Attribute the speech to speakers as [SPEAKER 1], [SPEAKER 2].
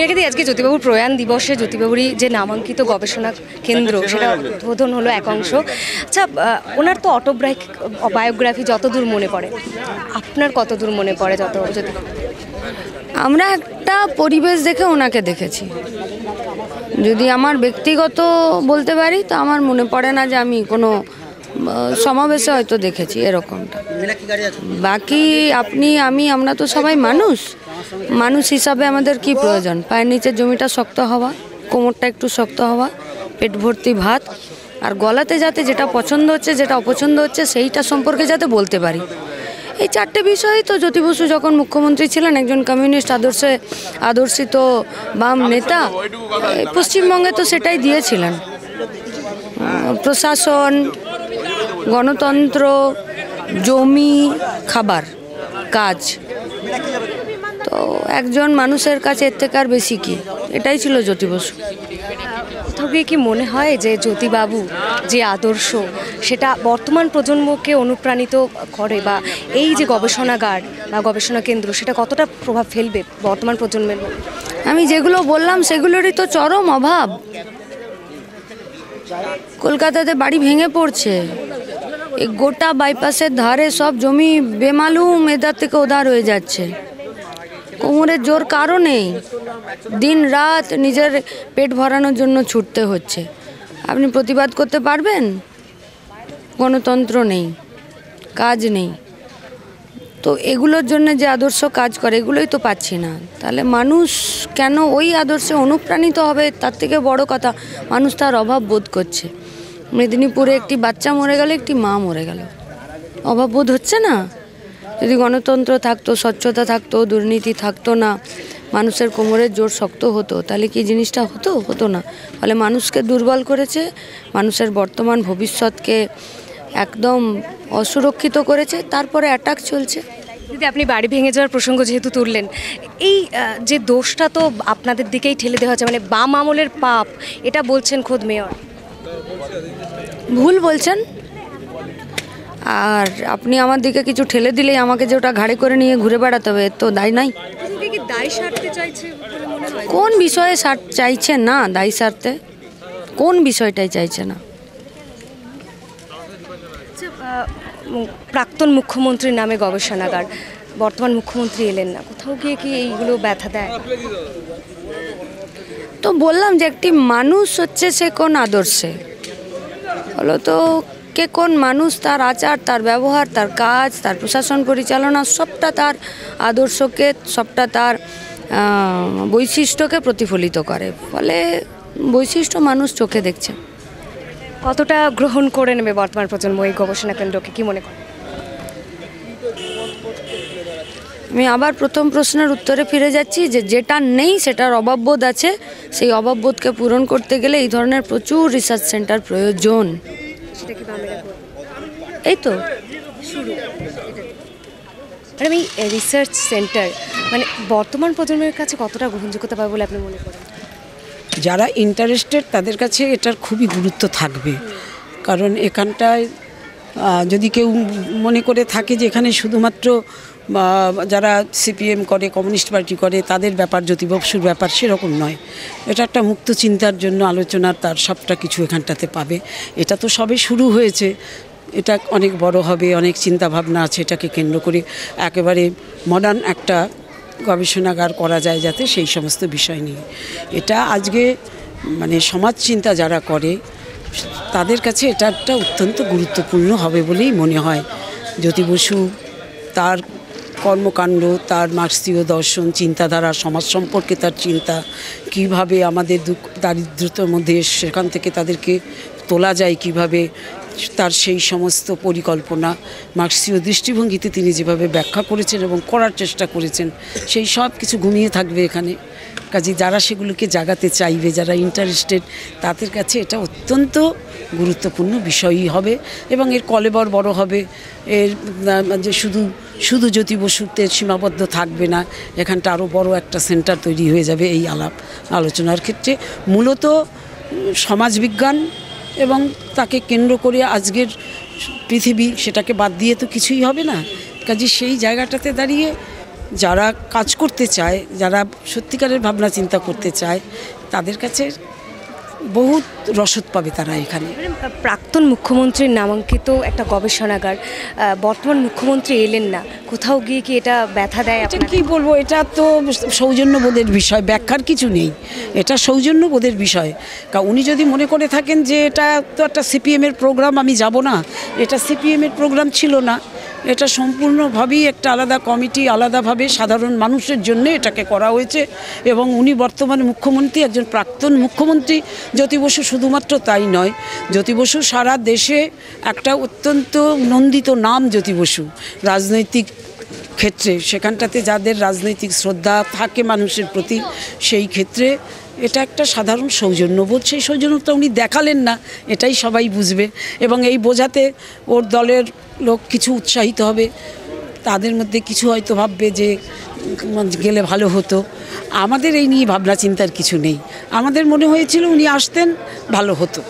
[SPEAKER 1] মেয়েকে আজকে জ্যোতিবাবুর প্রয়াণ দিবসে জ্যোতিবাবুরই যে নামাঙ্কিত গবেষণা কেন্দ্র সেটা উদ্বোধন হলো একাংশ। আচ্ছা, ওনার তো বায়োগ্রাফি যতদূর মনে পড়ে, আপনার কতদূর মনে পড়ে? জ্যোতিবাবু,
[SPEAKER 2] আমরা একটা পরিবেশ দেখে ওনাকে দেখেছি। যদি আমার ব্যক্তিগত বলতে পারি তো আমার মনে পড়ে না যে আমি কোনো সমাবেশে হয়তো দেখেছি এরকমটা। বাকি আপনি আমরা তো সবাই মানুষ হিসাবে আমাদের কি প্রয়োজন? পায়ের নিচের জমিটা শক্ত হওয়া, কোমরটা একটু শক্ত হওয়া, পেট ভর্তি ভাত, আর গলাতে যাতে যেটা পছন্দ হচ্ছে যেটা অপছন্দ হচ্ছে সেইটা সম্পর্কে যাতে বলতে পারি। এই চারটে বিষয়ই তো জ্যোতি বসু যখন মুখ্যমন্ত্রী ছিলেন, একজন কমিউনিস্ট আদর্শিত বাম নেতা, পশ্চিমবঙ্গে তো সেটাই দিয়েছিলেন। প্রশাসন, গণতন্ত্র, জমি, খাবার, কাজ। তো একজন মানুষের কাছে এর থেকে আর বেশি কি? এটাই ছিল জ্যোতি বসু।
[SPEAKER 1] কোথাও গিয়ে কি মনে হয় যে জ্যোতিবাবু যে আদর্শ সেটা বর্তমান প্রজন্মকে অনুপ্রাণিত করে, বা এই যে গবেষণাগার বা গবেষণা কেন্দ্র সেটা কতটা প্রভাব ফেলবে বর্তমান প্রজন্মের?
[SPEAKER 2] আমি যেগুলো বললাম সেগুলোরই তো চরম অভাব। কলকাতাতে বাড়ি ভেঙে পড়ছে, এই গোটা বাইপাসের ধারে সব জমি বেমালুম এদার থেকে ওধার হয়ে যাচ্ছে। কোমরের জোর কারও নেই, দিন রাত নিজের পেট ভরানোর জন্য ছুটতে হচ্ছে। আপনি প্রতিবাদ করতে পারবেন? গণতন্ত্র নেই, কাজ নেই। তো এগুলোর জন্য যে আদর্শ কাজ করে এগুলোই তো পাচ্ছি না। তাহলে মানুষ কেন ওই আদর্শে অনুপ্রাণিত হবে? তার থেকে বড় কথা, মানুষ তার অভাব বোধ করছে। মেদিনীপুরে একটি বাচ্চা মরে গেল, একটি মা মরে গেল, অভাব বোধ হচ্ছে না? যদি গণতন্ত্র থাকতো, স্বচ্ছতা থাকতো, দুর্নীতি থাকতো না, মানুষের কোমরের জোর শক্ত হতো, তাহলে কি জিনিসটা হতো না। ফলে মানুষকে দুর্বল করেছে, মানুষের বর্তমান ভবিষ্যৎকে একদম অসুরক্ষিত করেছে। তারপরে অ্যাটাক চলছে।
[SPEAKER 1] যদি আপনি বাড়ি ভেঙে যাওয়ার প্রসঙ্গ যেহেতু তুললেন, এই যে দোষটা তো আপনাদের দিকেই ঠেলে দেওয়া হচ্ছে, মানে বাম আমলের পাপ, এটা বলছেন খোদ মেয়র।
[SPEAKER 2] ভুল বলছেন। আর আপনি আমার দিকে কিছু ঠেলে দিলেই আমাকে যে ওটা ঘাড়ে করে নিয়ে ঘুরে বেড়াতে হবে, তো দায় নাই। কোন বিষয়ে চাইছে না দায় সারতে? কোন বিষয়টাই চাইছে না?
[SPEAKER 1] প্রাক্তন মুখ্যমন্ত্রীর নামে গবেষণাগার, বর্তমান মুখ্যমন্ত্রী এলেন না, কোথাও গিয়ে কি এইগুলো ব্যথা দেয়?
[SPEAKER 2] তো বললাম যে একটি মানুষ হচ্ছে সে কোন আদর্শে, হলো তো কে কোন মানুষ, তার আচার, তার ব্যবহার, তার কাজ, তার প্রশাসন পরিচালনা, সবটা তার আদর্শকে, সবটা তার বৈশিষ্ট্যকে প্রতিফলিত করে। ফলে বৈশিষ্ট্য মানুষ চোখে দেখছে।
[SPEAKER 1] কতটা গ্রহণ করে নেবে বর্তমান প্রজন্ম এই গবেষণা কেন্দ্রকে, কি মনে করে?
[SPEAKER 2] আমি আবার প্রথম প্রশ্নের উত্তরে ফিরে যাচ্ছি যে যেটা নেই সেটার অভাববোধ আছে। সেই অভাববোধকে পূরণ করতে গেলে এই ধরনের প্রচুর রিসার্চ সেন্টার প্রয়োজন। এই তো
[SPEAKER 1] শুরু। ম্যাডাম, এই রিসার্চ সেন্টার মানে বর্তমান প্রজন্মের কাছে কতটা গ্রহণযোগ্যতা পাবে বলে আপনি মনে করেন?
[SPEAKER 3] যারা ইন্টারেস্টেড তাদের কাছে এটার খুবই গুরুত্ব থাকবে। কারণ এখানটায় যদি কেউ মনে করে থাকে যে এখানে শুধুমাত্র যারা সিপিএম করে, কমিউনিস্ট পার্টি করে তাদের ব্যাপার, জ্যোতি বসুর ব্যাপার, সেরকম নয়। এটা একটা মুক্ত চিন্তার জন্য আলোচনার তার সবটা কিছু এখানটাতে পাবে। এটা তো সবে শুরু হয়েছে, এটা অনেক বড় হবে, অনেক চিন্তা ভাবনা আছে এটাকে কেন্দ্র করে একেবারে মডার্ন একটা গবেষণাগার করা যায় যাতে সেই সমস্ত বিষয় নিয়ে। এটা আজকে মানে সমাজ চিন্তা যারা করে তাদের কাছে এটা একটা অত্যন্ত গুরুত্বপূর্ণ হবে বলেই মনে হয়। জ্যোতি বসু, তার কর্মকাণ্ড, তার মার্ক্সীয় দর্শন, চিন্তাধারা, সমাজ সম্পর্কে তার চিন্তা, কিভাবে আমাদের দারিদ্রতার মধ্যে সেখান থেকে তাদেরকে তোলা যায়, কিভাবে তার সেই সমস্ত পরিকল্পনা মার্ক্সীয় দৃষ্টিভঙ্গিতে তিনি যেভাবে ব্যাখ্যা করেছেন এবং করার চেষ্টা করেছেন, সেই সব কিছু ঘুমিয়ে থাকবে এখানে। কাজে যারা সেগুলোকে জাগাতে চাইবে, যারা ইন্টারেস্টেড, তাদের কাছে এটা অত্যন্ত গুরুত্বপূর্ণ বিষয়ই হবে এবং এর কলেবর বড় হবে। এর যে শুধু জ্যোতি বসুতে সীমাবদ্ধ থাকবে না, এখানটা আরও বড় একটা সেন্টার তৈরি হয়ে যাবে এই আলোচনার ক্ষেত্রে। মূলত সমাজবিজ্ঞান এবং তাকে কেন্দ্র করে আজকের পৃথিবী, সেটাকে বাদ দিয়ে তো কিছুই হবে না। কাজে সেই জায়গাটাতে দাঁড়িয়ে যারা কাজ করতে চায়, যারা সত্যিকারের ভাবনা চিন্তা করতে চায়, তাদের কাছে বহুত রসদ পাবে তারা এখানে।
[SPEAKER 1] প্রাক্তন মুখ্যমন্ত্রীর নামাঙ্কিত একটা গবেষণাগার, বর্তমান মুখ্যমন্ত্রী এলেন না, কোথাও গিয়ে কি এটা ব্যথা দেয়?
[SPEAKER 3] এটা কি বলবো, এটা তো সৌজন্যবোধের বিষয়, ব্যাখ্যার কিছু নেই। এটা সৌজন্যবোধের বিষয়। কারণ উনি যদি মনে করে থাকেন যে এটা তো একটা সিপিএমের প্রোগ্রাম, আমি যাব না, এটা সিপিএমের প্রোগ্রাম ছিল না, এটা সম্পূর্ণভাবেই একটা আলাদা কমিটি, আলাদাভাবে সাধারণ মানুষের জন্য এটাকে করা হয়েছে। এবং উনি বর্তমানে মুখ্যমন্ত্রী, একজন প্রাক্তন মুখ্যমন্ত্রী জ্যোতি বসু। শুধুমাত্র তাই নয়, জ্যোতি বসু সারা দেশে একটা অত্যন্ত নন্দিত নাম জ্যোতি বসু রাজনৈতিক ক্ষেত্রে, সেখানটাতে যাদের রাজনৈতিক শ্রদ্ধা থাকে মানুষের প্রতি, সেই ক্ষেত্রে এটা একটা সাধারণ সৌজন্যবোধ। সেই সৌজন্যতা উনি দেখালেন না, এটাই সবাই বুঝবে। এবং এই বোঝাতে ওর দলের লোক কিছু উৎসাহিত হবে, তাদের মধ্যে কিছু হয়তো ভাববে যে গেলে ভালো হতো। আমাদের এই নিয়ে ভাবনা চিন্তার কিছু নেই, আমাদের মনে হয়েছিল উনি আসতেন ভালো হতো।